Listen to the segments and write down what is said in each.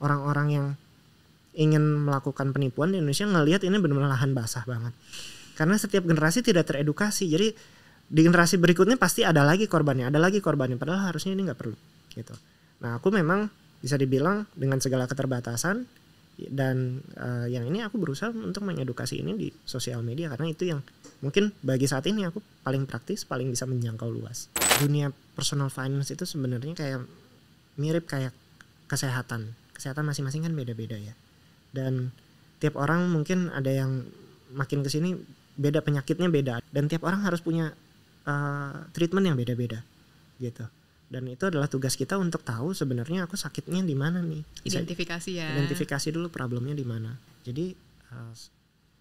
orang-orang yang ingin melakukan penipuan di Indonesia ngelihat ini benar-benar lahan basah banget. Karena setiap generasi tidak teredukasi. Jadi di generasi berikutnya pasti ada lagi korbannya. Padahal harusnya ini nggak perlu gitu. Nah aku memang bisa dibilang dengan segala keterbatasan dan yang ini aku berusaha untuk mengedukasi ini di sosial media. Karena itu yang mungkin bagi saat ini aku paling praktis, paling bisa menjangkau luas. Dunia personal finance itu sebenarnya kayak mirip kayak kesehatan. Kesehatan masing-masing kan beda-beda ya. Dan tiap orang mungkin ada yang makin kesini beda penyakitnya beda. Dan tiap orang harus punya treatment yang beda-beda gitu. Dan itu adalah tugas kita untuk tahu sebenarnya aku sakitnya di mana nih. Identifikasi ya. Identifikasi dulu problemnya di mana. Jadi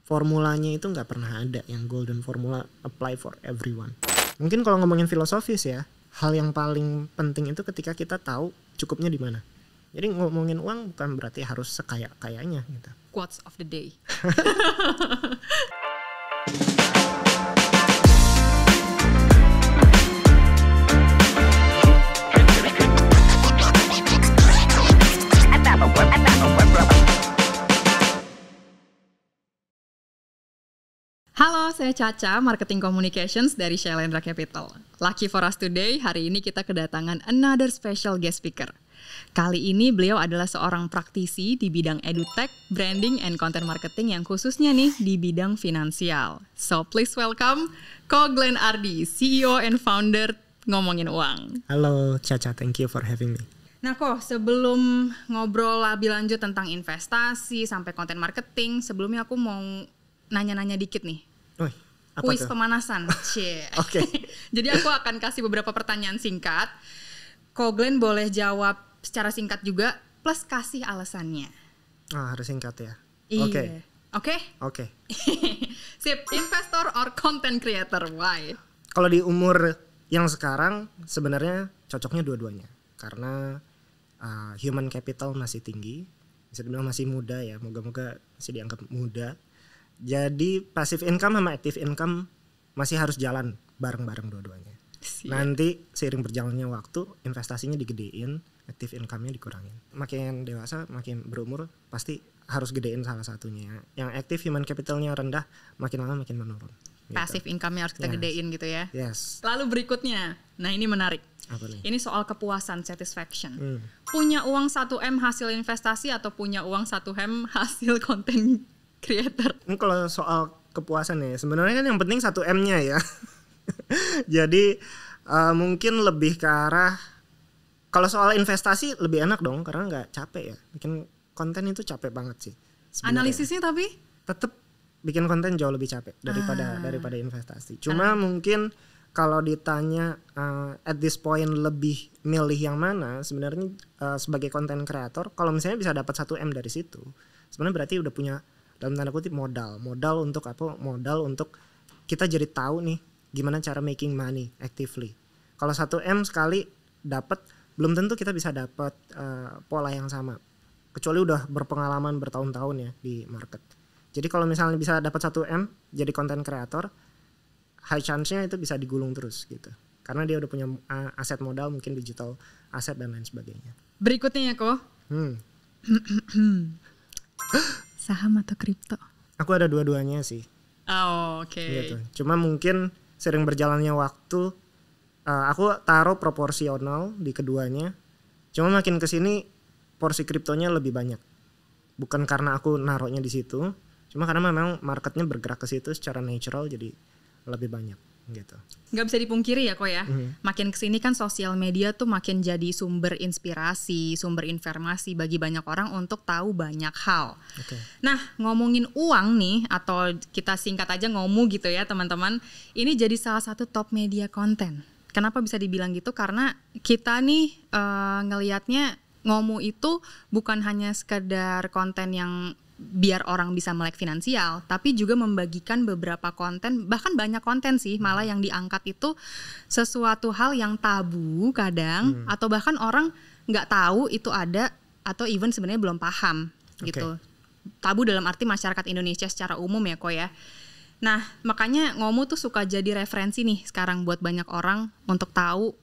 formulanya itu nggak pernah ada yang golden formula apply for everyone. Mungkin kalau ngomongin filosofis ya, hal yang paling penting itu ketika kita tahu cukupnya di mana. Jadi ngomongin uang bukan berarti harus sekaya-kayanya gitu. Quotes of the day. Halo, saya Caca, Marketing Communications dari Shailendra Capital. Lucky for us today, hari ini kita kedatangan another special guest speaker. Kali ini beliau adalah seorang praktisi di bidang edutech, branding, and content marketing yang khususnya nih di bidang finansial. So please welcome Ko Glenn Ardi, CEO and founder Ngomongin Uang. Halo Caca, thank you for having me. Nah Ko, sebelum ngobrol lebih lanjut tentang investasi sampai content marketing, sebelumnya aku mau nanya-nanya dikit nih. Kuis pemanasan. Oke. Jadi aku akan kasih beberapa pertanyaan singkat. Ko Glenn boleh jawab secara singkat juga plus kasih alasannya. Harus singkat ya. Iya. Oke? Oke. Sip. Investor or content creator? Why? Kalau di umur yang sekarang sebenarnya cocoknya dua-duanya. Karena human capital masih tinggi. Bisa dibilang masih muda ya. Moga-moga masih dianggap muda. Jadi passive income sama active income masih harus jalan bareng-bareng dua-duanya. Nanti seiring berjalannya waktu investasinya digedein, active income-nya dikurangin. Makin dewasa, makin berumur pasti harus gedein salah satunya. Yang active human capital-nya rendah, makin lama makin menurun. Gitu. Passive income-nya harus kita gedein gitu ya. Yes. Lalu berikutnya, nah ini menarik. Apa nih? Ini soal kepuasan, satisfaction. Punya uang 1M hasil investasi atau punya uang 1M hasil konten creator? Ini kalau soal kepuasan ya, sebenarnya kan yang penting 1M-nya ya. Jadi mungkin lebih ke arah, kalau soal investasi lebih enak dong karena nggak capek ya. Bikin konten itu capek banget sih sebenarnya. Analisisnya tapi? Tetap bikin konten jauh lebih capek daripada investasi. Cuma mungkin kalau ditanya at this point lebih milih yang mana, sebenarnya sebagai content creator, kalau misalnya bisa dapat 1M dari situ, sebenarnya berarti udah punya dalam tanda kutip modal untuk apa? Modal untuk kita jadi tahu nih gimana cara making money actively. Kalau 1M sekali dapat, belum tentu kita bisa dapat pola yang sama. Kecuali udah berpengalaman bertahun-tahun ya di market. Jadi kalau misalnya bisa dapat 1M jadi content creator, high chance-nya itu bisa digulung terus gitu. Karena dia udah punya aset modal, mungkin digital aset dan lain sebagainya. Berikutnya ya Ko. Saham atau kripto? Aku ada dua-duanya sih. Oh, oke. Gitu. Cuma mungkin sering berjalannya waktu, aku taruh proporsional di keduanya. Cuma makin kesini porsi kriptonya lebih banyak. Bukan karena aku naruhnya di situ, cuma karena memang marketnya bergerak ke situ secara natural, jadi lebih banyak gitu. Nggak bisa dipungkiri ya Ko ya. Makin kesini kan sosial media tuh makin jadi sumber inspirasi, sumber informasi bagi banyak orang untuk tahu banyak hal. Nah ngomongin uang nih, atau kita singkat aja ngomu gitu ya teman-teman, ini jadi salah satu top media konten. Kenapa bisa dibilang gitu? Karena kita nih ngelihatnya ngomu itu bukan hanya sekedar konten yang biar orang bisa melek finansial, tapi juga membagikan beberapa konten, bahkan banyak konten sih malah yang diangkat itu sesuatu hal yang tabu kadang, atau bahkan orang nggak tahu itu ada, atau even sebenarnya belum paham gitu. Tabu dalam arti masyarakat Indonesia secara umum ya Ko ya. Nah makanya ngomu tuh suka jadi referensi nih sekarang buat banyak orang untuk tahu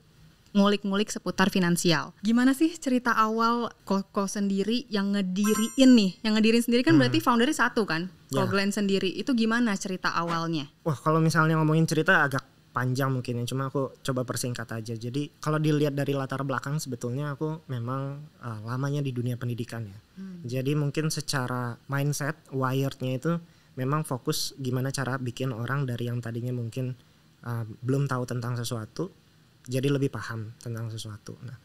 ngulik-ngulik seputar finansial. Gimana sih cerita awal Koko sendiri yang ngedirin sendiri kan berarti foundernya satu kan? Glenn sendiri itu gimana cerita awalnya? Wah, kalau misalnya ngomongin cerita agak panjang mungkin ya, cuma aku coba persingkat aja. Jadi kalau dilihat dari latar belakang sebetulnya aku memang lamanya di dunia pendidikan ya. Jadi mungkin secara mindset, wirednya itu memang fokus gimana cara bikin orang dari yang tadinya mungkin belum tahu tentang sesuatu jadi lebih paham tentang sesuatu. Nah,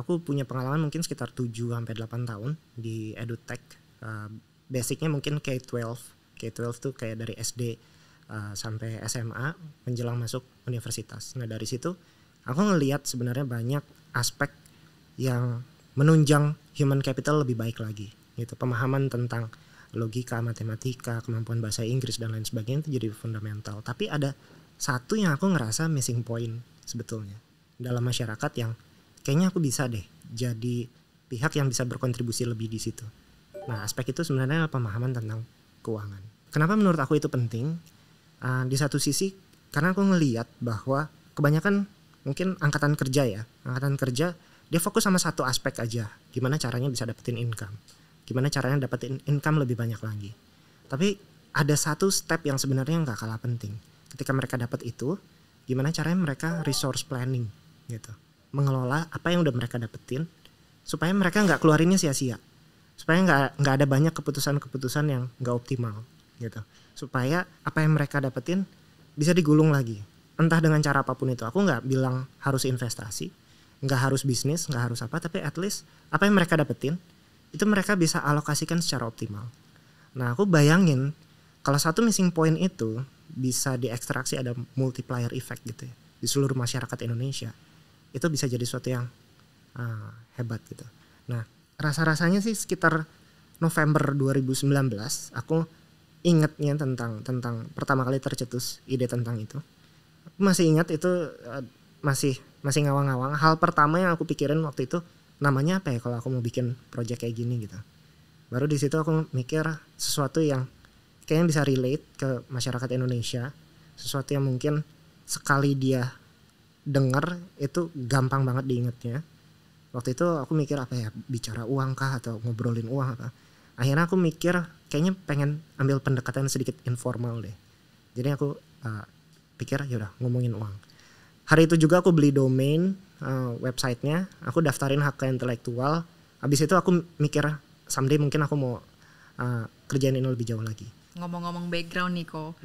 aku punya pengalaman mungkin sekitar 7-8 tahun di edutech. Basicnya mungkin K-12. K-12 tuh kayak dari SD sampai SMA menjelang masuk universitas. Nah, dari situ aku ngelihat sebenarnya banyak aspek yang menunjang human capital lebih baik lagi. Gitu. Pemahaman tentang logika, matematika, kemampuan bahasa Inggris dan lain sebagainya itu jadi fundamental. Tapi ada satu yang aku ngerasa missing point sebetulnya dalam masyarakat yang kayaknya aku bisa deh jadi pihak yang bisa berkontribusi lebih di situ. Nah, aspek itu sebenarnya pemahaman tentang keuangan. Kenapa menurut aku itu penting? Di satu sisi karena aku ngelihat bahwa kebanyakan mungkin angkatan kerja dia fokus sama satu aspek aja, gimana caranya bisa dapetin income, gimana caranya dapetin income lebih banyak lagi. Tapi ada satu step yang sebenarnya nggak kalah penting. Ketika mereka dapat itu, gimana caranya mereka resource planning gitu, mengelola apa yang udah mereka dapetin supaya mereka nggak keluarinnya sia-sia, supaya nggak ada banyak keputusan-keputusan yang nggak optimal gitu, supaya apa yang mereka dapetin bisa digulung lagi, entah dengan cara apapun itu. Aku nggak bilang harus investasi, nggak harus bisnis, nggak harus apa, tapi at least apa yang mereka dapetin itu mereka bisa alokasikan secara optimal. Nah, aku bayangin kalau satu missing point itu bisa diekstraksi, ada multiplier effect gitu ya di seluruh masyarakat Indonesia, itu bisa jadi sesuatu yang hebat gitu. Nah, rasa-rasanya sih sekitar November 2019 aku ingetnya tentang pertama kali tercetus ide tentang itu. Aku masih ingat itu masih ngawang-ngawang. Hal pertama yang aku pikirin waktu itu namanya apa ya kalau aku mau bikin project kayak gini gitu. Baru di situ aku mikir sesuatu yang kayaknya bisa relate ke masyarakat Indonesia, sesuatu yang mungkin sekali dia dengar itu gampang banget diingetnya. Waktu itu aku mikir apa ya, bicara uang kah atau ngobrolin uang apa. Akhirnya aku mikir kayaknya pengen ambil pendekatan sedikit informal deh. Jadi aku pikir yaudah ngomongin uang. Hari itu juga aku beli domain websitenya, aku daftarin hak intelektual. Habis itu aku mikir someday mungkin aku mau kerjain ini lebih jauh lagi. Ngomong-ngomong background nih Ko,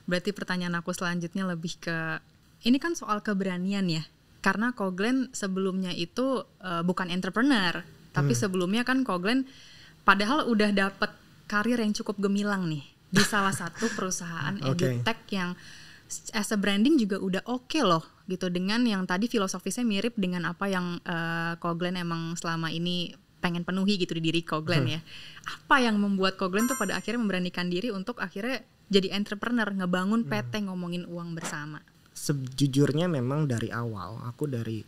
berarti pertanyaan aku selanjutnya lebih ke, ini kan soal keberanian ya. Karena Ko Glenn sebelumnya itu bukan entrepreneur, tapi sebelumnya kan Ko Glenn padahal udah dapet karir yang cukup gemilang nih di salah satu perusahaan edutech yang as a branding juga udah oke loh gitu, dengan yang tadi filosofisnya mirip dengan apa yang Ko Glenn emang selama ini pengen penuhi gitu di diri Ko Glenn ya. Apa yang membuat Ko Glenn tuh pada akhirnya memberanikan diri untuk akhirnya jadi entrepreneur, ngebangun PT Ngomongin Uang Bersama? Sejujurnya memang dari awal aku dari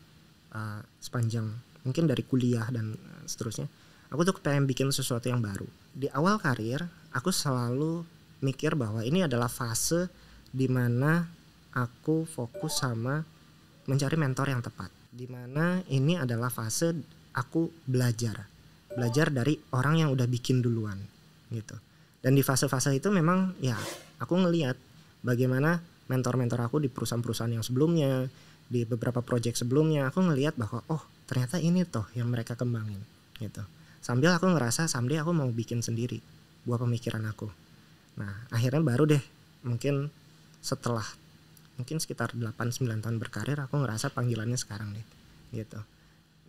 sepanjang mungkin dari kuliah dan seterusnya, aku tuh pengen bikin sesuatu yang baru. Di awal karir aku selalu mikir bahwa ini adalah fase di mana aku fokus sama mencari mentor yang tepat. Di mana ini adalah fase aku belajar dari orang yang udah bikin duluan gitu. Dan di fase-fase itu memang ya aku ngelihat bagaimana mentor-mentor aku di perusahaan-perusahaan yang sebelumnya, di beberapa project sebelumnya, aku ngelihat bahwa oh ternyata ini toh yang mereka kembangin gitu. Sambil aku ngerasa someday aku mau bikin sendiri buah pemikiran aku. Nah, akhirnya baru deh mungkin setelah mungkin sekitar 8-9 tahun berkarir aku ngerasa panggilannya sekarang deh gitu.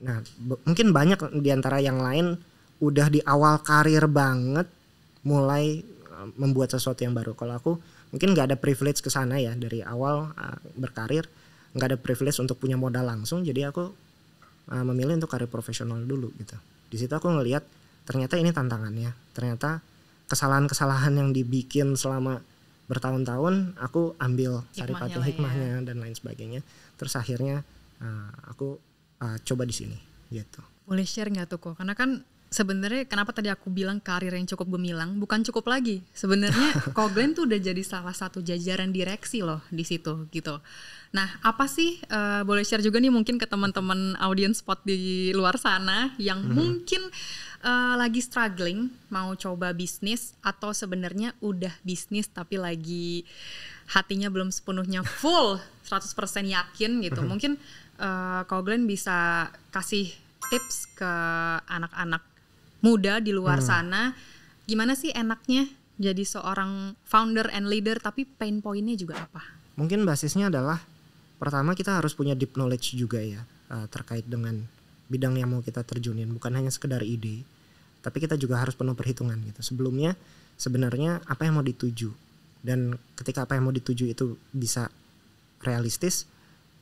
Nah, mungkin banyak diantara yang lain udah di awal karir banget mulai membuat sesuatu yang baru. Kalau aku mungkin nggak ada privilege ke sana ya dari awal berkarir, nggak ada privilege untuk punya modal langsung. Jadi aku memilih untuk karir profesional dulu gitu. Di situ aku ngelihat ternyata ini tantangannya. Ternyata kesalahan-kesalahan yang dibikin selama bertahun-tahun aku ambil saripati hikmahnya dan lain sebagainya. Terus akhirnya aku coba di sini gitu. Boleh share nggak tuh Ko? Karena kan sebenarnya kenapa tadi aku bilang karir yang cukup gemilang, bukan cukup lagi. Sebenarnya Ko Glenn tuh udah jadi salah satu jajaran direksi loh di situ gitu. Nah, apa sih boleh share juga nih mungkin ke teman-teman audience spot di luar sana yang mungkin lagi struggling mau coba bisnis atau sebenarnya udah bisnis tapi lagi hatinya belum sepenuhnya full 100% yakin gitu. Mungkin Ko Glenn bisa kasih tips ke anak-anak muda di luar sana, gimana sih enaknya jadi seorang founder and leader tapi pain point-nya juga apa? Mungkin basisnya adalah pertama kita harus punya deep knowledge juga ya terkait dengan bidang yang mau kita terjunin, bukan hanya sekedar ide, tapi kita juga harus penuh perhitungan gitu. Sebelumnya sebenarnya apa yang mau dituju, dan ketika apa yang mau dituju itu bisa realistis,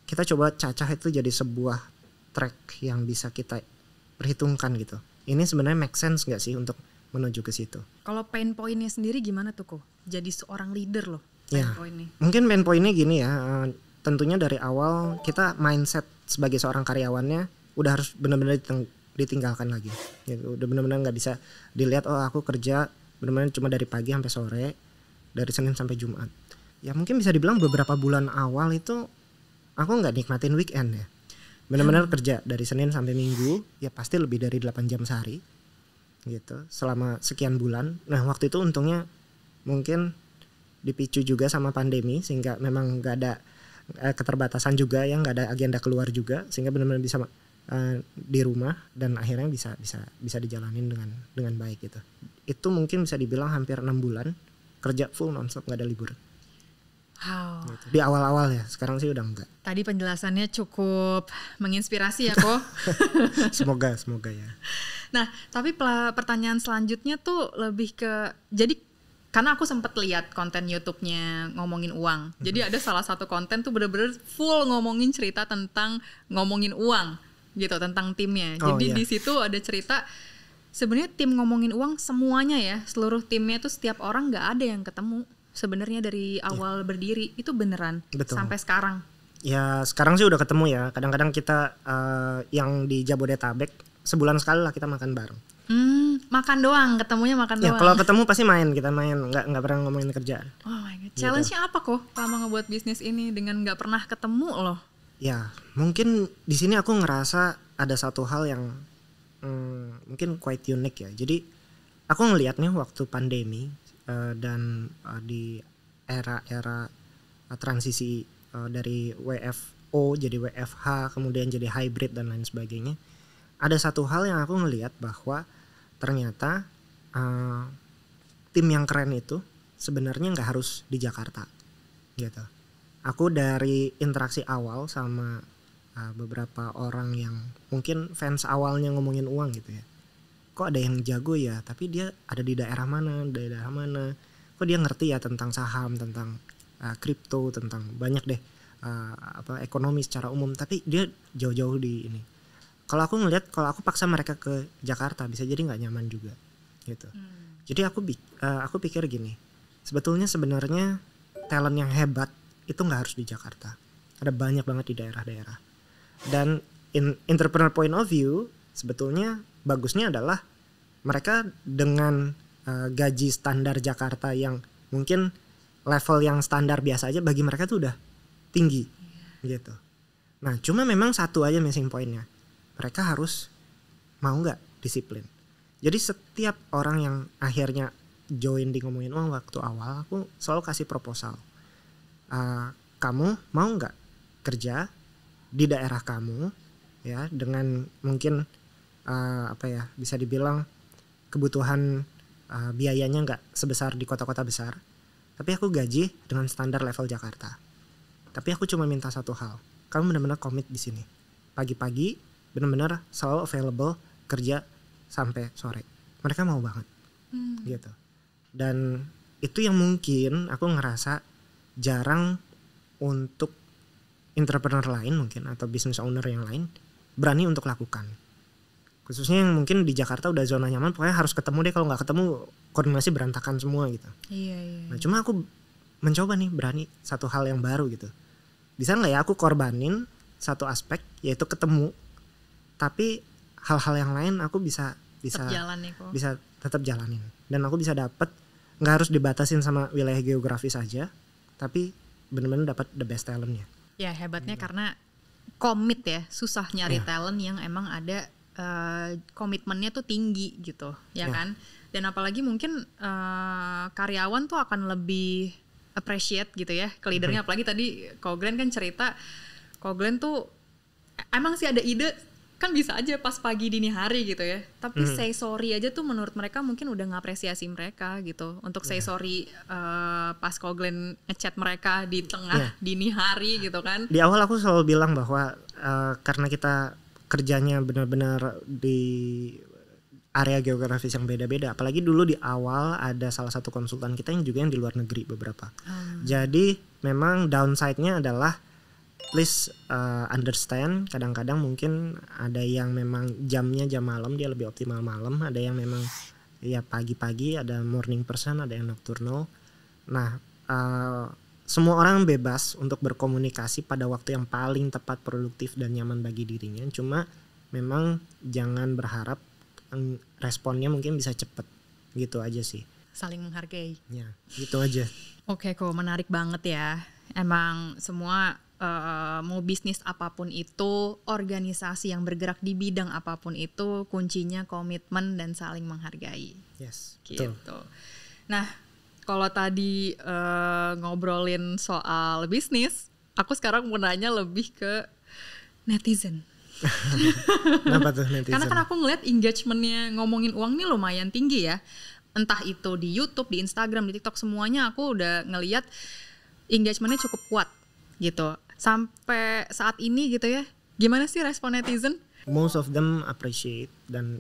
kita coba cacah itu jadi sebuah track yang bisa kita perhitungkan gitu. Ini sebenarnya make sense gak sih untuk menuju ke situ? Kalau pain point-nya sendiri gimana tuh Ko? Jadi seorang leader loh pain point-nya. Mungkin pain point-nya gini ya, tentunya dari awal kita mindset sebagai seorang karyawannya udah harus benar-benar ditinggalkan lagi gitu. Udah benar-benar nggak bisa dilihat aku kerja benar-benar cuma dari pagi sampai sore, dari Senin sampai Jumat. Ya mungkin bisa dibilang beberapa bulan awal itu aku nggak nikmatin weekend ya, benar-benar kerja dari Senin sampai Minggu ya pasti lebih dari 8 jam sehari gitu selama sekian bulan. Nah waktu itu untungnya mungkin dipicu juga sama pandemi sehingga memang nggak ada keterbatasan juga, yang nggak ada agenda keluar juga, sehingga benar-benar bisa di rumah dan akhirnya bisa dijalanin dengan baik gitu. Itu mungkin bisa dibilang hampir 6 bulan kerja full nonstop, nggak ada libur. Wow. Gitu. Di awal-awal ya, sekarang sih udah enggak. Tadi penjelasannya cukup menginspirasi ya Ko. Semoga ya. Nah tapi pertanyaan selanjutnya tuh lebih ke, jadi karena aku sempat lihat konten YouTube-nya ngomongin uang. Jadi ada salah satu konten tuh bener-bener full ngomongin cerita tentang ngomongin uang gitu, tentang timnya. Jadi di situ ada cerita sebenarnya tim ngomongin uang semuanya ya, seluruh timnya tuh setiap orang nggak ada yang ketemu sebenarnya dari awal berdiri. Itu beneran. Betul. Sampai sekarang. Ya sekarang sih udah ketemu ya. Kadang-kadang kita yang di Jabodetabek sebulan sekali lah kita makan bareng. Makan doang, ketemunya makan doang. Kalau ketemu pasti kita main, nggak pernah ngomongin kerjaan. Oh my god, challenge-nya apa kok selama ngebuat bisnis ini dengan nggak pernah ketemu loh? Ya mungkin di sini aku ngerasa ada satu hal yang mungkin quite unique ya. Jadi aku ngelihatnya waktu pandemi dan di era transisi dari WFO jadi WFH kemudian jadi hybrid dan lain sebagainya. Ada satu hal yang aku ngelihat bahwa ternyata tim yang keren itu sebenarnya nggak harus di Jakarta gitu. Aku dari interaksi awal sama beberapa orang yang mungkin fans awalnya ngomongin uang gitu ya, kok ada yang jago ya tapi dia ada di daerah mana, kok dia ngerti ya tentang saham, tentang kripto, tentang banyak deh ekonomi secara umum, tapi dia jauh-jauh di ini. Kalau aku ngelihat, kalau aku paksa mereka ke Jakarta bisa jadi nggak nyaman juga, gitu. Jadi aku pikir gini, sebenarnya talent yang hebat itu nggak harus di Jakarta. Ada banyak banget di daerah-daerah. Dan entrepreneur point of view, sebetulnya bagusnya adalah mereka dengan gaji standar Jakarta yang mungkin level yang standar biasa aja bagi mereka tuh udah tinggi, gitu. Nah, cuma memang satu aja missing pointnya. Mereka harus mau nggak disiplin. Jadi setiap orang yang akhirnya join di ngomongin uang waktu awal, aku selalu kasih proposal. Kamu mau nggak kerja di daerah kamu, ya dengan mungkin bisa dibilang kebutuhan biayanya nggak sebesar di kota-kota besar, tapi aku gaji dengan standar level Jakarta. Tapi aku cuma minta satu hal, kamu benar-benar komit di sini. Pagi-pagi benar-benar selalu available kerja sampai sore. Mereka mau banget, gitu. Dan itu yang mungkin aku ngerasa jarang untuk entrepreneur lain mungkin atau business owner yang lain berani untuk lakukan. Khususnya yang mungkin di Jakarta udah zona nyaman, pokoknya harus ketemu deh, kalau nggak ketemu koordinasi berantakan semua gitu. Iya. Nah cuma aku mencoba nih berani satu hal yang baru gitu. Bisa nggak ya aku korbanin satu aspek yaitu ketemu, tapi hal-hal yang lain aku bisa bisa jalan nih kok. Bisa tetap jalanin, dan aku bisa dapat, nggak harus dibatasin sama wilayah geografis saja, tapi benar-benar dapat the best talentnya. Ya hebatnya karena komit ya, susah nyari talent yang emang ada komitmennya tuh tinggi gitu, ya kan? Dan apalagi mungkin karyawan tuh akan lebih appreciate gitu ya ke leadernya. Apalagi tadi Ko Glenn kan cerita, Ko Glenn tuh emang sih ada ide kan bisa aja pas pagi dini hari gitu ya, tapi say sorry aja tuh menurut mereka mungkin udah ngapresiasi mereka gitu. Untuk say sorry pas Ko Glenn ngechat mereka di tengah dini hari gitu kan. Di awal aku selalu bilang bahwa karena kita kerjanya benar-benar di area geografis yang beda-beda, apalagi dulu di awal ada salah satu konsultan kita yang juga yang di luar negeri beberapa. Jadi memang downside-nya adalah please understand, kadang-kadang mungkin ada yang memang jamnya jam malam, dia lebih optimal malam, ada yang memang ya pagi-pagi, ada morning person, ada yang nocturnal. Nah semua orang bebas untuk berkomunikasi pada waktu yang paling tepat, produktif dan nyaman bagi dirinya. Cuma memang jangan berharap responnya mungkin bisa cepet, gitu aja sih. Saling menghargai. Ya, gitu aja. Oke, kok menarik banget ya. Emang semua mau bisnis apapun itu, organisasi yang bergerak di bidang apapun itu, kuncinya komitmen dan saling menghargai. Yes, gitu. betul. Nah, kalau tadi ngobrolin soal bisnis, aku sekarang mau nanya lebih ke netizen. Kenapa tuh netizen? Karena kan aku ngeliat engagementnya ngomongin uang nih lumayan tinggi ya. Entah itu di YouTube, di Instagram, di TikTok, semuanya aku udah ngeliat engagementnya cukup kuat gitu. Sampai saat ini gitu ya. Gimana sih respon netizen? Most of them appreciate dan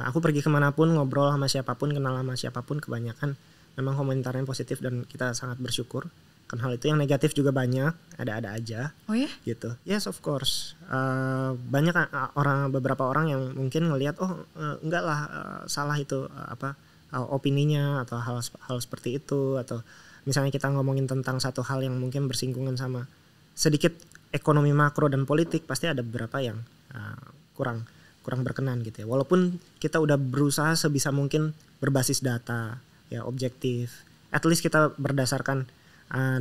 aku pergi kemanapun, ngobrol sama siapapun, kenal sama siapapun, kebanyakan memang komentarnya positif dan kita sangat bersyukur. Kan hal itu, yang negatif juga banyak, ada-ada aja. Oh ya? Gitu. Yes, of course. Banyak beberapa orang yang mungkin ngelihat enggak lah, salah itu opininya atau hal seperti itu, atau misalnya kita ngomongin tentang satu hal yang mungkin bersinggungan sama sedikit ekonomi makro dan politik, pasti ada beberapa yang kurang berkenan gitu ya. Walaupun kita udah berusaha sebisa mungkin berbasis data, ya objektif. At least kita berdasarkan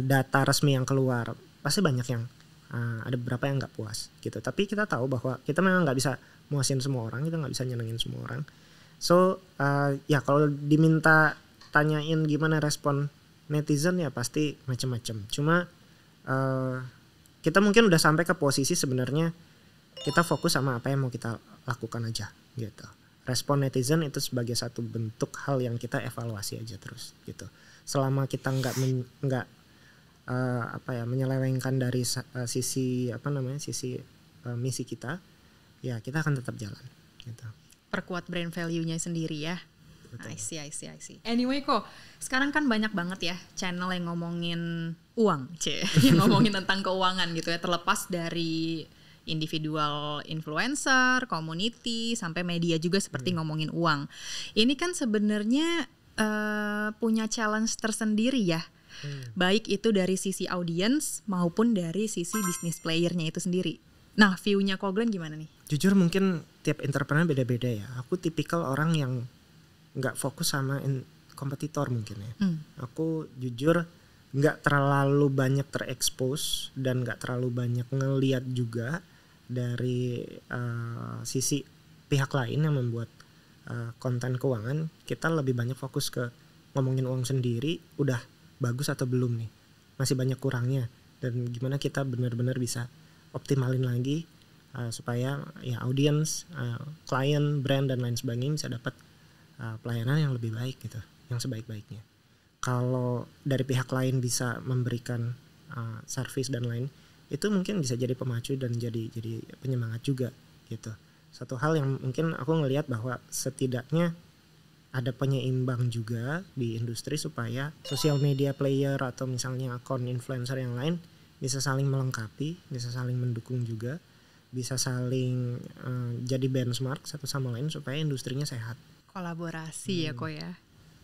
data resmi yang keluar, pasti banyak yang ada beberapa yang nggak puas gitu. Tapi kita tahu bahwa kita memang nggak bisa muasin semua orang, kita nggak bisa nyenengin semua orang. So ya kalau diminta tanyain gimana respon netizen, ya pasti macam-macam. Cuma kita mungkin udah sampai ke posisi sebenarnya kita fokus sama apa yang mau kita lakukan aja gitu. Respon netizen itu sebagai satu bentuk hal yang kita evaluasi aja terus gitu. Selama kita nggak menyelewengkan dari sisi misi kita, ya kita akan tetap jalan gitu. Perkuat brand value-nya sendiri ya. I see. Anyway kok, sekarang kan banyak banget ya channel yang ngomongin uang, yang ngomongin tentang keuangan gitu ya, terlepas dari individual influencer, community, sampai media juga seperti ngomongin uang. Ini kan sebenarnya punya challenge tersendiri ya, baik itu dari sisi audiens maupun dari sisi bisnis playernya itu sendiri. Nah, view-nya Ko Glenn gimana nih? Jujur mungkin tiap entrepreneur beda-beda ya. Aku tipikal orang yang nggak fokus sama kompetitor mungkin ya. Aku jujur nggak terlalu banyak terekspos dan nggak terlalu banyak ngeliat juga dari sisi pihak lain yang membuat konten keuangan. Kita lebih banyak fokus ke ngomongin uang sendiri, udah bagus atau belum nih, masih banyak kurangnya, dan gimana kita benar-benar bisa optimalin lagi supaya ya audiens, klien, brand dan lain sebagainya bisa dapat pelayanan yang lebih baik gitu, yang sebaik-baiknya. Kalau dari pihak lain bisa memberikan service dan lain, itu mungkin bisa jadi pemacu dan jadi penyemangat juga gitu. Satu hal yang mungkin aku ngelihat bahwa setidaknya ada penyeimbang juga di industri supaya social media player atau misalnya akun influencer yang lain bisa saling melengkapi, bisa saling mendukung juga, bisa saling jadi benchmark satu sama lain supaya industrinya sehat. Kolaborasi ya Ko ya.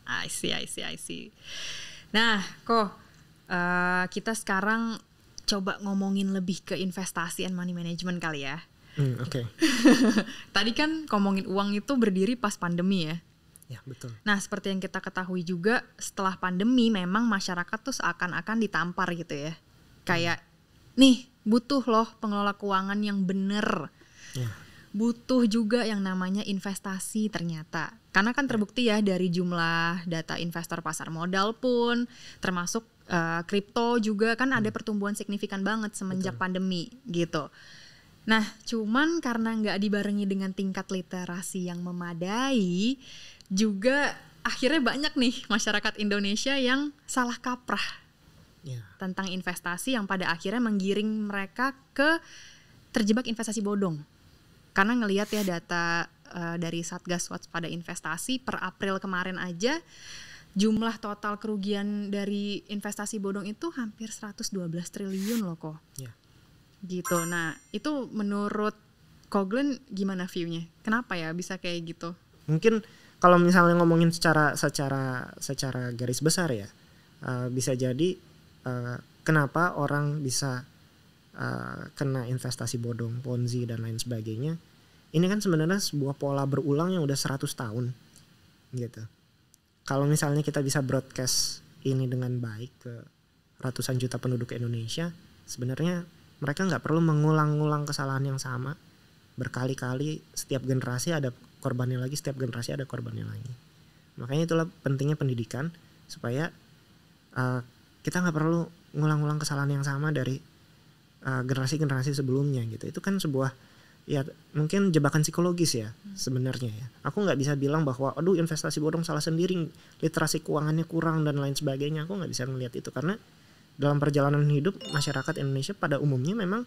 I see. Nah Ko, kita sekarang coba ngomongin lebih ke investasi and money management kali ya. Oke. Tadi kan ngomongin uang itu berdiri pas pandemi ya. Ya, betul. Nah, seperti yang kita ketahui juga, setelah pandemi memang masyarakat tuh seakan-akan ditampar gitu ya. Kayak, nih butuh loh pengelola keuangan yang bener. Ya. Butuh juga yang namanya investasi ternyata. Karena kan terbukti ya dari jumlah data investor pasar modal pun, termasuk kripto juga kan ada pertumbuhan signifikan banget semenjak pandemi gitu. Nah, cuman karena nggak dibarengi dengan tingkat literasi yang memadai, juga akhirnya banyak nih masyarakat Indonesia yang salah kaprah tentang investasi yang pada akhirnya menggiring mereka ke terjebak investasi bodong. Karena ngelihat ya data dari Satgas Waspada Investasi per April kemarin aja, jumlah total kerugian dari investasi bodong itu hampir 112 triliun loh kok. Ya. Gitu. Nah, itu menurut Ko Glenn gimana view-nya? Kenapa ya bisa kayak gitu? Mungkin kalau misalnya ngomongin secara garis besar ya, bisa jadi kenapa orang bisa kena investasi bodong, ponzi dan lain sebagainya. Ini kan sebenarnya sebuah pola berulang yang udah 100 tahun gitu. Kalau misalnya kita bisa broadcast ini dengan baik ke ratusan juta penduduk Indonesia, sebenarnya mereka nggak perlu mengulang-ulang kesalahan yang sama berkali-kali. Setiap generasi ada korbannya lagi, setiap generasi ada korbannya lagi. Makanya itulah pentingnya pendidikan, supaya kita nggak perlu ngulang-ulang kesalahan yang sama dari generasi-generasi sebelumnya gitu. Itu kan sebuah ya mungkin jebakan psikologis ya sebenarnya ya. Aku nggak bisa bilang bahwa aduh investasi bodong salah sendiri, literasi keuangannya kurang dan lain sebagainya. Aku nggak bisa melihat itu, karena dalam perjalanan hidup masyarakat Indonesia pada umumnya memang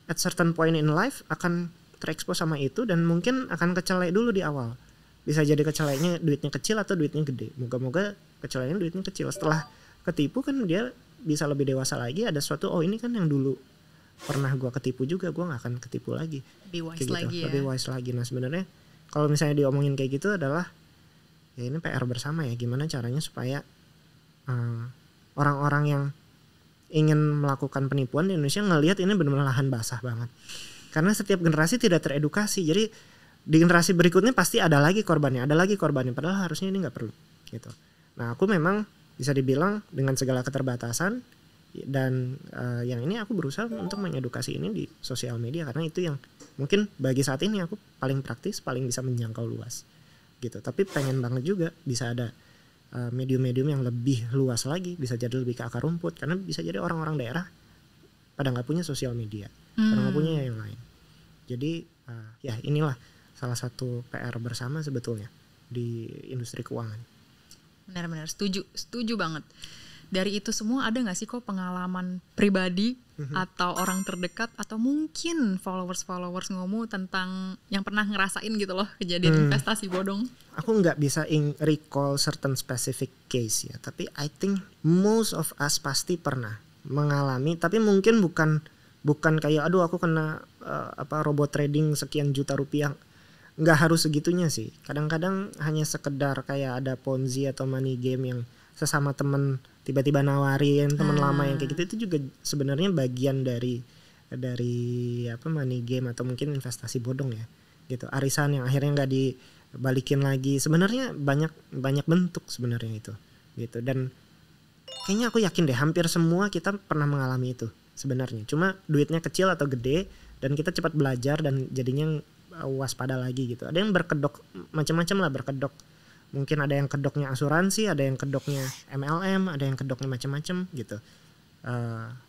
at certain point in life akan terekspos sama itu, dan mungkin akan kecelek dulu di awal. Bisa jadi keceleknya duitnya kecil atau duitnya gede. Moga-moga keceleknya duitnya kecil. Setelah ketipu kan dia bisa lebih dewasa lagi, ada sesuatu, oh ini kan yang dulu pernah gue ketipu juga, gue gak akan ketipu lagi. Lebih wise gitu. lagi ya. Lebih wise lagi. Nah sebenarnya kalau misalnya diomongin kayak gitu adalah ya ini PR bersama ya, gimana caranya supaya orang-orang yang ingin melakukan penipuan di Indonesia ngelihat ini benar-benar lahan basah banget. Karena setiap generasi tidak teredukasi. Jadi di generasi berikutnya pasti ada lagi korbannya. Padahal harusnya ini gak perlu gitu. Nah aku memang bisa dibilang dengan segala keterbatasan dan yang ini aku berusaha untuk mengedukasi ini di sosial media, karena itu yang mungkin bagi saat ini aku paling praktis, paling bisa menjangkau luas gitu. Tapi pengen banget juga bisa ada medium-medium yang lebih luas lagi, bisa jadi lebih ke akar rumput, karena bisa jadi orang-orang daerah pada nggak punya sosial media, pada nggak punya yang lain. Jadi ya inilah salah satu PR bersama sebetulnya di industri keuangan. Benar-benar setuju banget. Dari itu semua ada gak sih kok pengalaman pribadi atau orang terdekat atau mungkin followers ngomong tentang yang pernah ngerasain gitu loh kejadian investasi bodong? Aku gak bisa recall certain specific case ya, tapi I think most of us pasti pernah mengalami, tapi mungkin bukan kayak aduh aku kena robot trading sekian juta rupiah. Nggak harus segitunya sih. Kadang-kadang hanya sekedar kayak ada ponzi atau money game yang sesama temen tiba-tiba nawarin, teman lama yang kayak gitu, itu juga sebenarnya bagian dari money game atau mungkin investasi bodong ya gitu. Arisan yang akhirnya nggak dibalikin lagi, sebenarnya banyak bentuk sebenarnya itu gitu. Dan kayaknya aku yakin deh hampir semua kita pernah mengalami itu sebenarnya, cuma duitnya kecil atau gede dan kita cepat belajar dan jadinya waspada lagi gitu. Ada yang berkedok macam-macam lah, berkedok. Mungkin ada yang kedoknya asuransi, ada yang kedoknya MLM, ada yang kedoknya macam-macam gitu.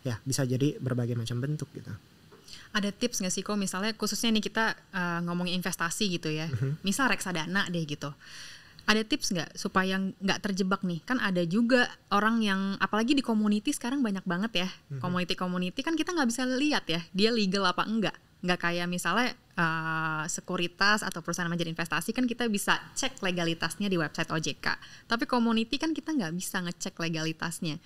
Ya bisa jadi berbagai macam bentuk gitu. Ada tips nggak sih kok misalnya khususnya nih kita ngomongin investasi gitu ya, misal reksadana deh gitu. Ada tips nggak supaya nggak terjebak nih? Kan ada juga orang yang apalagi di community sekarang banyak banget ya, community kan kita nggak bisa lihat ya dia legal apa enggak. Nggak kayak misalnya sekuritas atau perusahaan manajer investasi kan kita bisa cek legalitasnya di website OJK. Tapi community kan kita nggak bisa ngecek legalitasnya.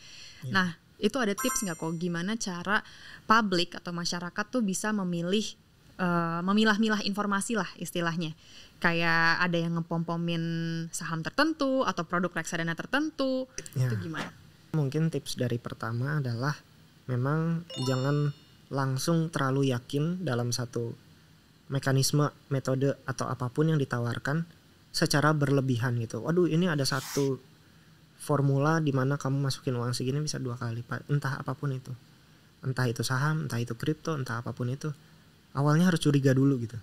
Yeah. Nah itu ada tips nggak kok gimana cara publik atau masyarakat tuh bisa memilah-milah informasi lah istilahnya. Kayak ada yang ngepom-pomin saham tertentu atau produk reksadana tertentu. Yeah. Itu gimana? Mungkin tips dari pertama adalah memang jangan langsung terlalu yakin dalam satu mekanisme, metode atau apapun yang ditawarkan secara berlebihan gitu. Waduh, ini ada satu formula di mana kamu masukin uang segini bisa 2 kali, entah apapun itu. Entah itu saham, entah itu kripto, entah apapun itu. Awalnya harus curiga dulu gitu.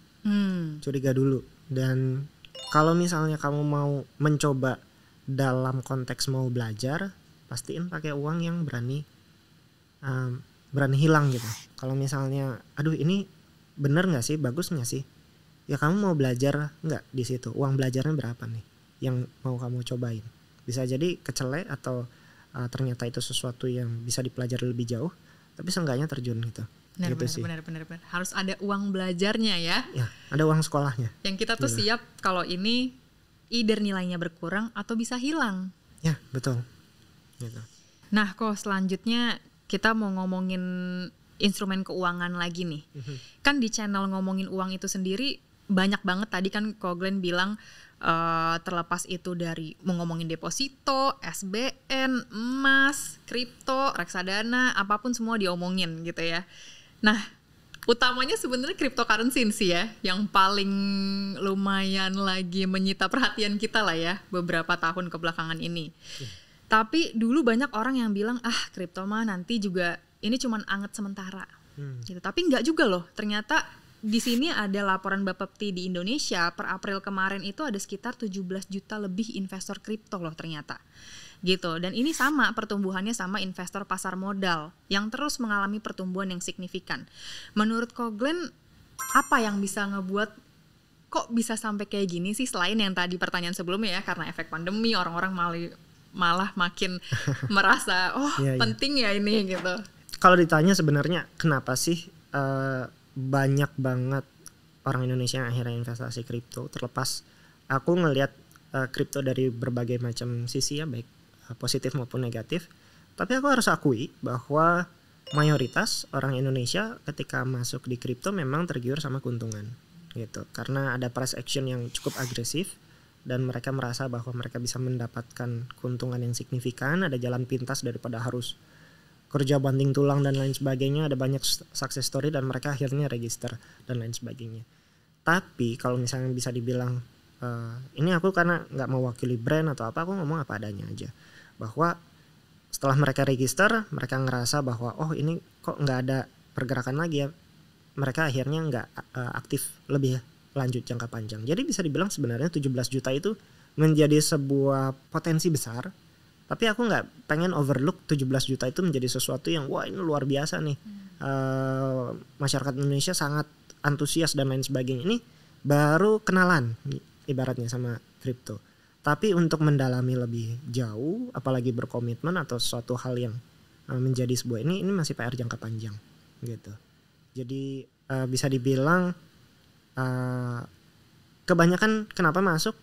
Curiga dulu. Dan kalau misalnya kamu mau mencoba dalam konteks mau belajar, pastiin pakai uang yang berani hilang gitu. Kalau misalnya, aduh ini bener nggak sih, bagus nggak sih? Ya kamu mau belajar nggak di situ? Uang belajarnya berapa nih yang mau kamu cobain? Bisa jadi kecelek atau ternyata itu sesuatu yang bisa dipelajari lebih jauh, tapi seenggaknya terjun gitu. Benar. Harus ada uang belajarnya ya. Ya, ada uang sekolahnya. Yang kita tuh siap kalau ini either nilainya berkurang atau bisa hilang. Ya, betul. Gitu. Nah, kok selanjutnya kita mau ngomongin instrumen keuangan lagi nih. Kan di channel ngomongin uang itu sendiri banyak banget, tadi kan Ko Glenn bilang terlepas itu dari mau ngomongin deposito, SBN, emas, kripto, reksadana, apapun semua diomongin gitu ya. Nah, utamanya sebenarnya cryptocurrency sih ya, yang paling lumayan lagi menyita perhatian kita lah ya beberapa tahun kebelakangan ini. Tapi dulu banyak orang yang bilang kripto mah nanti juga ini cuman anget sementara. Gitu. Tapi enggak juga loh. Ternyata di sini ada laporan Bapepti di Indonesia per April kemarin itu ada sekitar 17 juta lebih investor kripto loh ternyata. Gitu. Dan ini sama pertumbuhannya sama investor pasar modal yang terus mengalami pertumbuhan yang signifikan. Menurut Ko Glenn, apa yang bisa ngebuat kok bisa sampai kayak gini sih, selain yang tadi pertanyaan sebelumnya ya, karena efek pandemi orang-orang malah makin merasa penting ya ini gitu. Kalau ditanya sebenarnya kenapa sih banyak banget orang Indonesia yang akhirnya investasi kripto, terlepas aku ngelihat kripto dari berbagai macam sisi ya, baik positif maupun negatif. Tapi aku harus akui bahwa mayoritas orang Indonesia ketika masuk di kripto memang tergiur sama keuntungan gitu. Karena ada price action yang cukup agresif dan mereka merasa bahwa mereka bisa mendapatkan keuntungan yang signifikan, ada jalan pintas daripada harus kerja banting tulang dan lain sebagainya. Ada banyak success story dan mereka akhirnya register dan lain sebagainya. Tapi kalau misalnya bisa dibilang ini aku karena nggak mewakili brand atau apa, aku ngomong apa adanya aja, bahwa setelah mereka register mereka ngerasa bahwa ini kok nggak ada pergerakan lagi ya, mereka akhirnya nggak aktif lebih lanjut jangka panjang. Jadi bisa dibilang sebenarnya 17 juta itu menjadi sebuah potensi besar, tapi aku nggak pengen overlook 17 juta itu menjadi sesuatu yang wah ini luar biasa nih, masyarakat Indonesia sangat antusias dan lain sebagainya. Ini baru kenalan ibaratnya sama kripto. Tapi untuk mendalami lebih jauh, apalagi berkomitmen atau suatu hal yang menjadi sebuah ini masih PR jangka panjang gitu. Jadi bisa dibilang kebanyakan kenapa masuk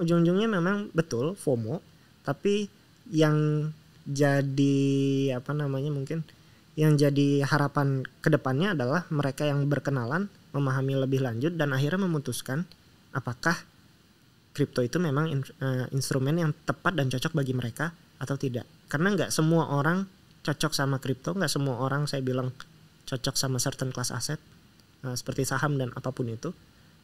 ujung-ujungnya memang betul FOMO, tapi yang jadi mungkin yang jadi harapan kedepannya adalah mereka yang berkenalan, memahami lebih lanjut dan akhirnya memutuskan apakah kripto itu memang instrumen yang tepat dan cocok bagi mereka atau tidak. Karena nggak semua orang cocok sama kripto, nggak semua orang saya bilang cocok sama certain class aset seperti saham dan apapun itu.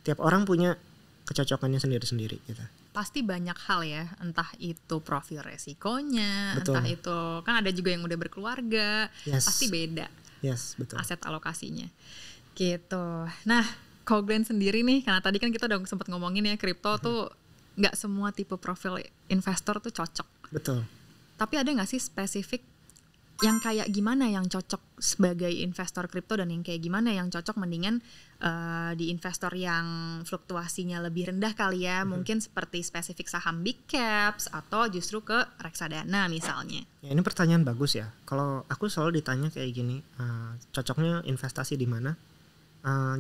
Tiap orang punya kecocokannya sendiri-sendiri gitu. Pasti banyak hal ya, entah itu profil resikonya, betul. Entah itu kan ada juga yang udah berkeluarga, pasti beda. Yes, betul. Aset alokasinya. Gitu. Nah, Ko Glenn sendiri nih, karena tadi kan kita udah sempat ngomongin ya kripto tuh nggak semua tipe profil investor tuh cocok. Betul. Tapi ada nggak sih spesifik yang kayak gimana yang cocok sebagai investor kripto dan yang kayak gimana yang cocok mendingan di investor yang fluktuasinya lebih rendah kali ya, mungkin seperti spesifik saham big caps atau justru ke reksadana misalnya. Ya, ini pertanyaan bagus ya. Kalau aku selalu ditanya kayak gini, cocoknya investasi di mana?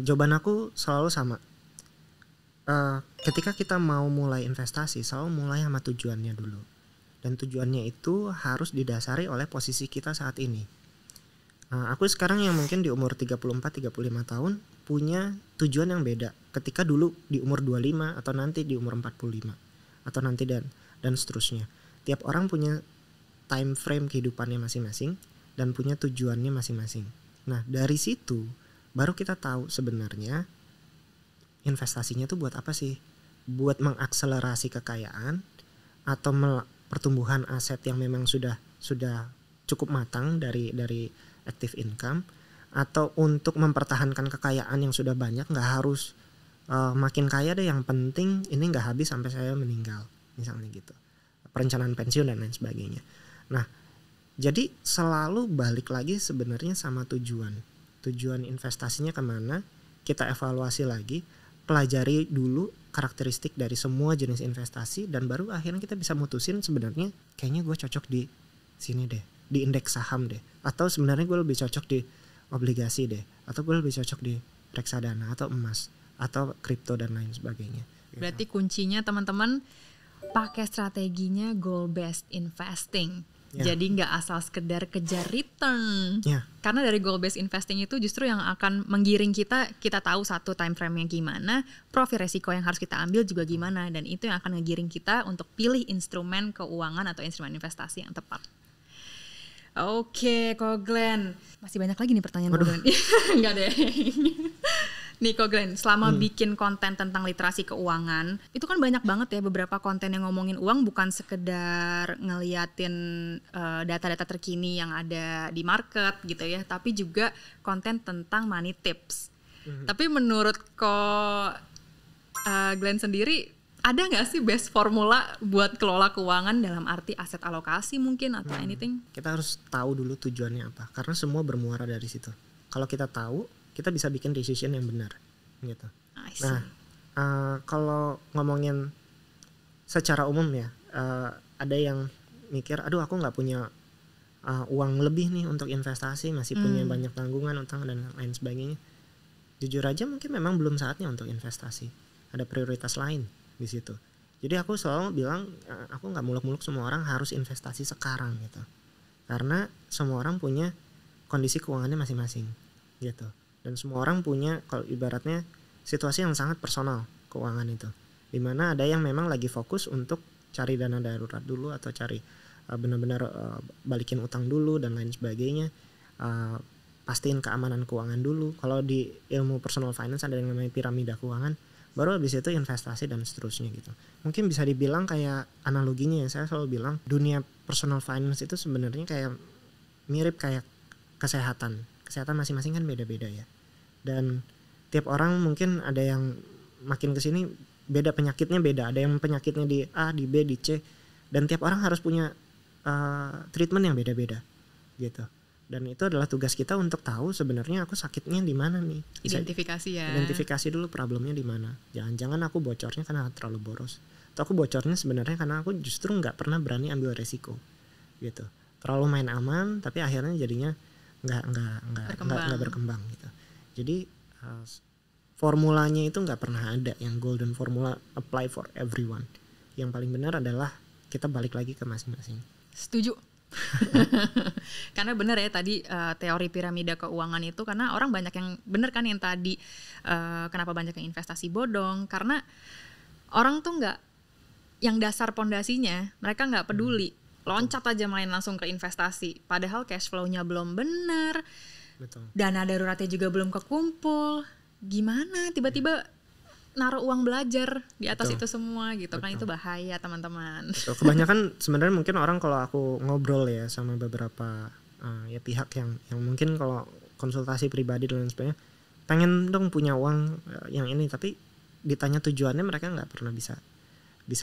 Jawaban aku selalu sama. Ketika kita mau mulai investasi, selalu mulai sama tujuannya dulu. Dan tujuannya itu harus didasari oleh posisi kita saat ini. Aku sekarang yang mungkin di umur 34-35 tahun punya tujuan yang beda ketika dulu di umur 25 atau nanti di umur 45 atau nanti dan seterusnya. Tiap orang punya time frame kehidupannya masing-masing dan punya tujuannya masing-masing. Nah, dari situ baru kita tahu sebenarnya investasinya tuh buat apa sih? Buat mengakselerasi kekayaan atau pertumbuhan aset yang memang sudah cukup matang dari active income, atau untuk mempertahankan kekayaan yang sudah banyak, nggak harus makin kaya deh, yang penting ini nggak habis sampai saya meninggal misalnya gitu, perencanaan pensiun dan lain sebagainya. Nah, jadi selalu balik lagi sebenarnya sama tujuan investasinya kemana, kita evaluasi lagi, pelajari dulu karakteristik dari semua jenis investasi, dan baru akhirnya kita bisa mutusin sebenarnya kayaknya gue cocok di sini deh, di indeks saham deh, atau sebenarnya gue lebih cocok di obligasi deh, atau gue lebih cocok di reksadana atau emas atau kripto dan lain sebagainya. Berarti kuncinya teman-teman pakai strateginya goal based investing. Jadi nggak asal sekedar kejar return. Karena dari goal based investing itu justru yang akan menggiring kita tahu satu time frame-nya gimana, profil resiko yang harus kita ambil juga gimana, dan itu yang akan ngegiring kita untuk pilih instrumen keuangan atau instrumen investasi yang tepat. Oke, Ko Glenn. Masih banyak lagi nih pertanyaan Ko Glenn. Enggak deh. Nih Ko Glenn, selama bikin konten tentang literasi keuangan, itu kan banyak banget ya beberapa konten yang ngomongin uang, bukan sekedar ngeliatin data-data terkini yang ada di market gitu ya, tapi juga konten tentang money tips. Tapi menurut Ko Glenn sendiri, ada nggak sih best formula buat kelola keuangan dalam arti aset alokasi mungkin atau anything? Kita harus tahu dulu tujuannya apa, karena semua bermuara dari situ. Kalau kita tahu, kita bisa bikin decision yang benar gitu. Nah, kalau ngomongin secara umum ya, ada yang mikir, aduh aku nggak punya uang lebih nih untuk investasi, masih punya banyak tanggungan, utang dan lain sebagainya. Jujur aja mungkin memang belum saatnya untuk investasi. Ada prioritas lain di situ. Jadi aku selalu bilang, aku nggak muluk-muluk semua orang harus investasi sekarang gitu. Karena semua orang punya kondisi keuangannya masing-masing gitu. Dan semua orang punya, kalau ibaratnya, situasi yang sangat personal keuangan itu. Dimana ada yang memang lagi fokus untuk cari dana darurat dulu, atau cari benar-benar balikin utang dulu dan lain sebagainya. Pastiin keamanan keuangan dulu. Kalau di ilmu personal finance ada yang namanya piramida keuangan, baru habis itu investasi dan seterusnya gitu. Mungkin bisa dibilang kayak analoginya ya, saya selalu bilang dunia personal finance itu sebenarnya kayak mirip kayak kesehatan masing-masing kan beda-beda ya, dan tiap orang mungkin ada yang makin kesini beda penyakitnya beda, ada yang penyakitnya di A, di B, di C, dan tiap orang harus punya treatment yang beda-beda gitu. Dan itu adalah tugas kita untuk tahu sebenarnya aku sakitnya di mana nih. Identifikasi dulu problemnya di mana. Jangan-jangan aku bocornya karena terlalu boros, atau aku bocornya sebenarnya karena aku justru nggak pernah berani ambil resiko gitu. Terlalu main aman, tapi akhirnya jadinya nggak berkembang gitu. Jadi formulanya itu nggak pernah ada yang golden formula apply for everyone. Yang paling benar adalah kita balik lagi ke masing-masing. Setuju. Karena benar ya tadi teori piramida keuangan itu, karena orang banyak yang benar kan yang tadi kenapa banyak yang investasi bodong, karena orang tuh nggak, yang dasar pondasinya mereka nggak peduli. Loncat aja main langsung ke investasi, padahal cash flow-nya belum benar, dana daruratnya juga belum kekumpul, gimana tiba-tiba naruh uang belajar di atas itu semua gitu. Kan itu bahaya teman-teman. Kebanyakan sebenarnya mungkin orang, kalau aku ngobrol ya sama beberapa ya pihak yang mungkin kalau konsultasi pribadi dan lain sebagainya, pengen dong punya uang yang ini, tapi ditanya tujuannya mereka nggak pernah bisa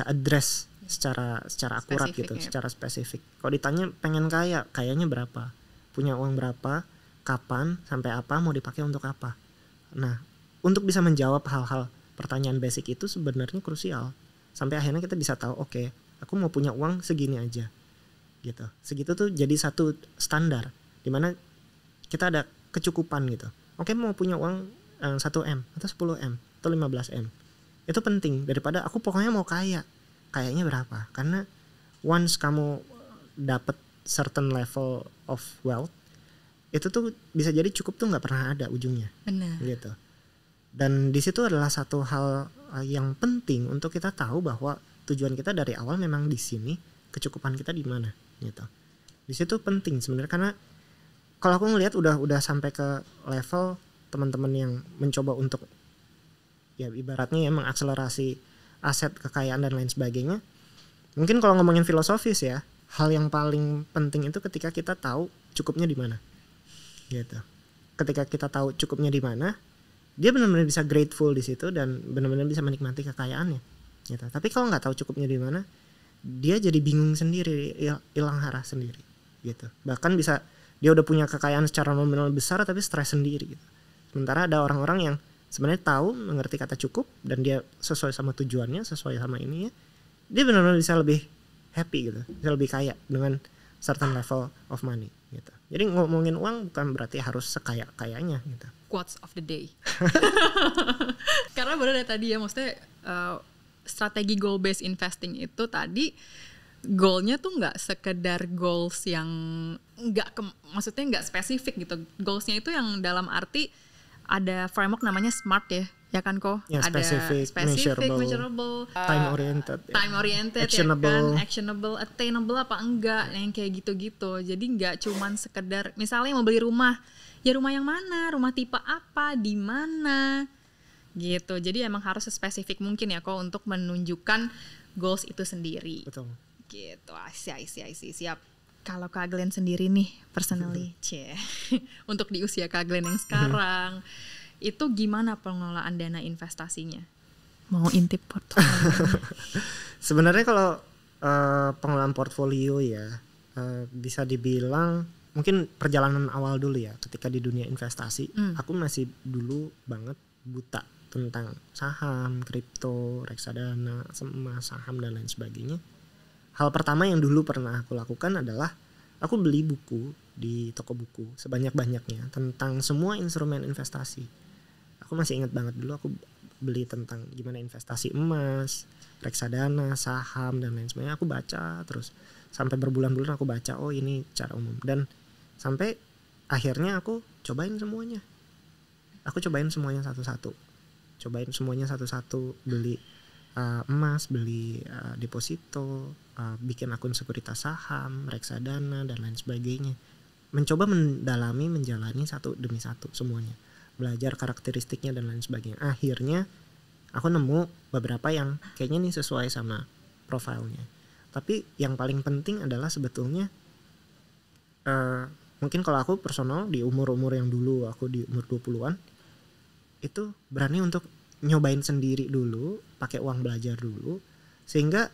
address secara akurat gitu, secara spesifik. Kalau ditanya pengen kayanya berapa, punya uang berapa, kapan, sampai apa, mau dipakai untuk apa. Nah, untuk bisa menjawab hal-hal pertanyaan basic itu sebenarnya krusial. Sampai akhirnya kita bisa tahu, oke, aku mau punya uang segini aja gitu. Segitu tuh jadi satu standar dimana kita ada kecukupan gitu. Oke, mau punya uang 1M atau 10M atau 15M. Itu penting daripada aku pokoknya mau kayaknya berapa. Karena once kamu dapat certain level of wealth, itu tuh bisa jadi cukup tuh nggak pernah ada ujungnya. Benar. Gitu. Dan di situ adalah satu hal yang penting untuk kita tahu bahwa tujuan kita dari awal memang di sini, kecukupan kita di mana gitu. Di situ penting sebenarnya, karena kalau aku ngelihat udah sampai ke level teman-teman yang mencoba untuk ya ibaratnya ya mengakselerasi aset kekayaan dan lain sebagainya. Mungkin kalau ngomongin filosofis ya, hal yang paling penting itu ketika kita tahu cukupnya di mana. Gitu. Ketika kita tahu cukupnya di mana, dia benar-benar bisa grateful di situ dan benar-benar bisa menikmati kekayaannya. Gitu. Tapi kalau nggak tahu cukupnya di mana, dia jadi bingung sendiri, hilang arah sendiri. Gitu. Bahkan bisa dia udah punya kekayaan secara nominal besar tapi stres sendiri. Gitu. Sementara ada orang-orang yang sebenarnya tahu, mengerti kata cukup dan dia sesuai sama tujuannya, sesuai sama ininya, dia benar-benar bisa lebih happy gitu, bisa lebih kaya dengan certain level of money gitu. Jadi ngomongin uang bukan berarti harus sekaya-kayanya gitu. Quotes of the day. Karena benar dari tadi ya, maksudnya strategi goal based investing itu tadi goalnya tuh nggak sekedar goals yang maksudnya nggak spesifik gitu. Goalsnya itu yang dalam arti ada framework namanya SMART ya kan kok? Ya, ada specific, measurable, time oriented, actionable, ya kan? Actionable, attainable apa enggak, yang kayak gitu-gitu. Jadi nggak cuman sekedar misalnya mau beli rumah, ya rumah yang mana, rumah tipe apa, di mana, gitu. Jadi emang harus spesifik mungkin ya kok untuk menunjukkan goals itu sendiri. Betul. Gitu, I see. Siap. Kalau Kak Glenn sendiri nih, personally, untuk di usia Kak Glenn yang sekarang, itu gimana pengelolaan dana investasinya? Mau intip portfolio? Sebenarnya kalau pengelolaan portfolio ya, bisa dibilang mungkin perjalanan awal dulu ya, ketika di dunia investasi, aku masih dulu banget buta tentang saham, kripto, reksadana, emas, saham dan lain sebagainya. Hal pertama yang dulu pernah aku lakukan adalah aku beli buku di toko buku sebanyak-banyaknya tentang semua instrumen investasi. Aku masih ingat banget dulu aku beli tentang gimana investasi emas, reksadana, saham dan lain sebagainya. Aku baca terus sampai berbulan-bulan aku baca, oh ini cara umum, dan sampai akhirnya aku cobain semuanya. Aku cobain semuanya satu-satu. Beli emas, beli deposito, bikin akun sekuritas saham, reksadana dan lain sebagainya. Mencoba mendalami, menjalani satu demi satu semuanya. Belajar karakteristiknya dan lain sebagainya. Akhirnya aku nemu beberapa yang kayaknya nih sesuai sama profilnya. Tapi yang paling penting adalah sebetulnya mungkin kalau aku personal di umur-umur yang dulu, aku di umur 20-an, itu berani untuk nyobain sendiri dulu, pakai uang belajar dulu, sehingga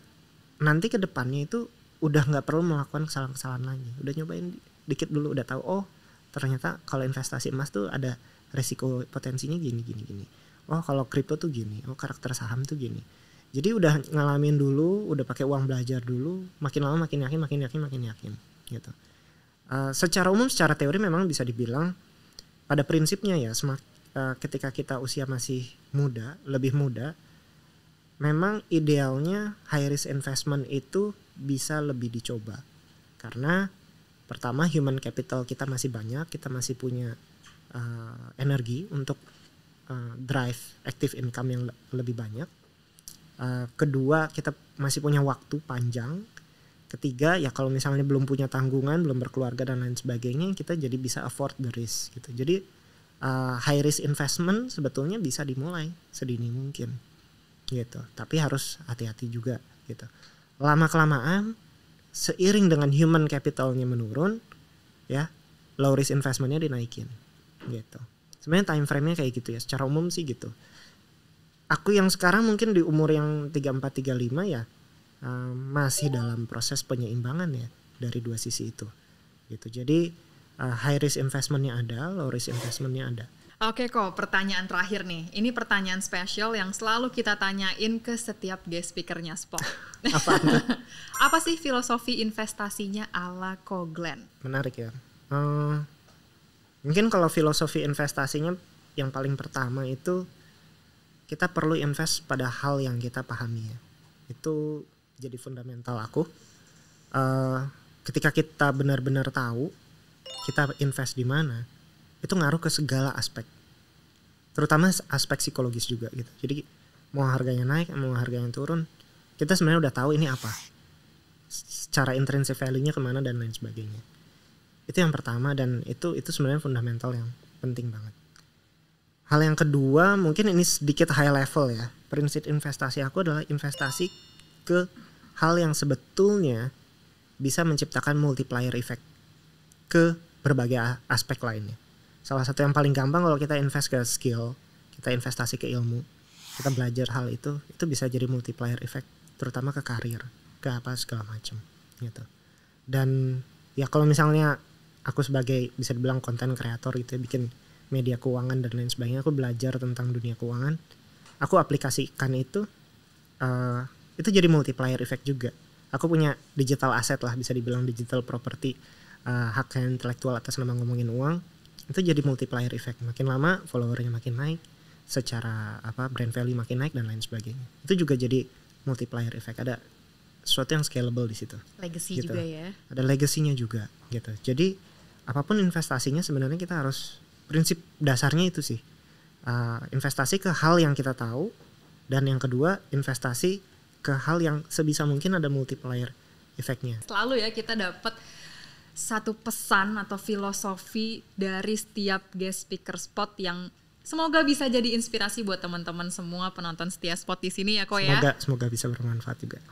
nanti ke depannya itu udah nggak perlu melakukan kesalahan-kesalahan lagi. Udah nyobain dikit dulu, udah tahu oh ternyata kalau investasi emas tuh ada resiko potensinya gini. Oh kalau kripto tuh gini, oh karakter saham tuh gini. Jadi udah ngalamin dulu, udah pakai uang belajar dulu, makin lama makin yakin gitu. Secara umum, secara teori memang bisa dibilang pada prinsipnya ya, ketika kita usia masih muda, lebih muda, memang idealnya high risk investment itu bisa lebih dicoba. Karena pertama human capital kita masih banyak, kita masih punya energi untuk drive active income yang lebih banyak. Kedua, kita masih punya waktu panjang. Ketiga, ya kalau misalnya belum punya tanggungan, belum berkeluarga dan lain sebagainya, kita jadi bisa afford the risk gitu. Jadi high risk investment sebetulnya bisa dimulai sedini mungkin gitu, tapi harus hati-hati juga gitu. Lama kelamaan seiring dengan human capitalnya menurun ya, low risk investmentnya dinaikin gitu. Sebenarnya time frame-nya kayak gitu ya, secara umum sih gitu. Aku yang sekarang mungkin di umur yang 34-35 ya, masih dalam proses penyeimbangan ya dari dua sisi itu gitu. Jadi high risk investmentnya ada, low risk investmentnya ada. Oke kok, pertanyaan terakhir nih. Ini pertanyaan spesial yang selalu kita tanyain ke setiap guest speakernya Spock. Apa sih filosofi investasinya ala Ko Glenn? Menarik ya. Mungkin kalau filosofi investasinya yang paling pertama itu kita perlu invest pada hal yang kita pahami ya. Itu jadi fundamental aku. Ketika kita benar-benar tahu kita invest di mana, itu ngaruh ke segala aspek, terutama aspek psikologis juga gitu. Jadi mau harganya naik, mau harganya turun, kita sebenarnya udah tahu ini apa, secara intrinsic value-nya kemana dan lain sebagainya. Itu yang pertama, dan itu sebenarnya fundamental yang penting banget. Hal yang kedua mungkin ini sedikit high level ya. Prinsip investasi aku adalah investasi ke hal yang sebetulnya bisa menciptakan multiplier effect ke berbagai aspek lainnya. Salah satu yang paling gampang kalau kita invest ke skill, kita investasi ke ilmu, kita belajar hal itu bisa jadi multiplier effect terutama ke karir, ke apa segala macam gitu. Dan ya kalau misalnya aku sebagai bisa dibilang konten kreator gitu ya, bikin media keuangan dan lain sebagainya, aku belajar tentang dunia keuangan, aku aplikasikan itu jadi multiplier effect juga. Aku punya digital asset lah, bisa dibilang digital property, hak intelektual atas nama ngomongin uang, itu jadi multiplier effect. Makin lama followernya makin naik, secara brand value makin naik dan lain sebagainya. Itu juga jadi multiplier effect. Ada sesuatu yang scalable di situ. Legacy gitu. Juga ya. Ada legacy-nya juga gitu. Jadi apapun investasinya sebenarnya kita harus, prinsip dasarnya itu sih. Investasi ke hal yang kita tahu, dan yang kedua investasi ke hal yang sebisa mungkin ada multiplier efeknya. Selalu ya kita dapat satu pesan atau filosofi dari setiap guest speaker spot yang semoga bisa jadi inspirasi buat teman-teman semua penonton setia spot di sini ya Ko ya. Semoga bisa bermanfaat juga.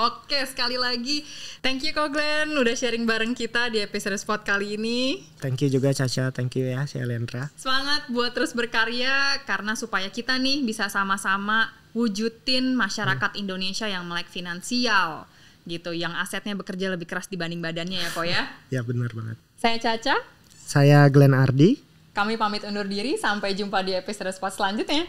Oke, sekali lagi thank you Ko Glenn udah sharing bareng kita di episode spot kali ini. Thank you juga Caca, thank you ya Shalendra. Semangat buat terus berkarya karena supaya kita nih bisa sama-sama wujudin masyarakat Indonesia yang melek finansial gitu, yang asetnya bekerja lebih keras dibanding badannya ya Ko ya. Ya benar banget. Saya Caca. Saya Glenn Ardi. Kami pamit undur diri, sampai jumpa di episode spot selanjutnya.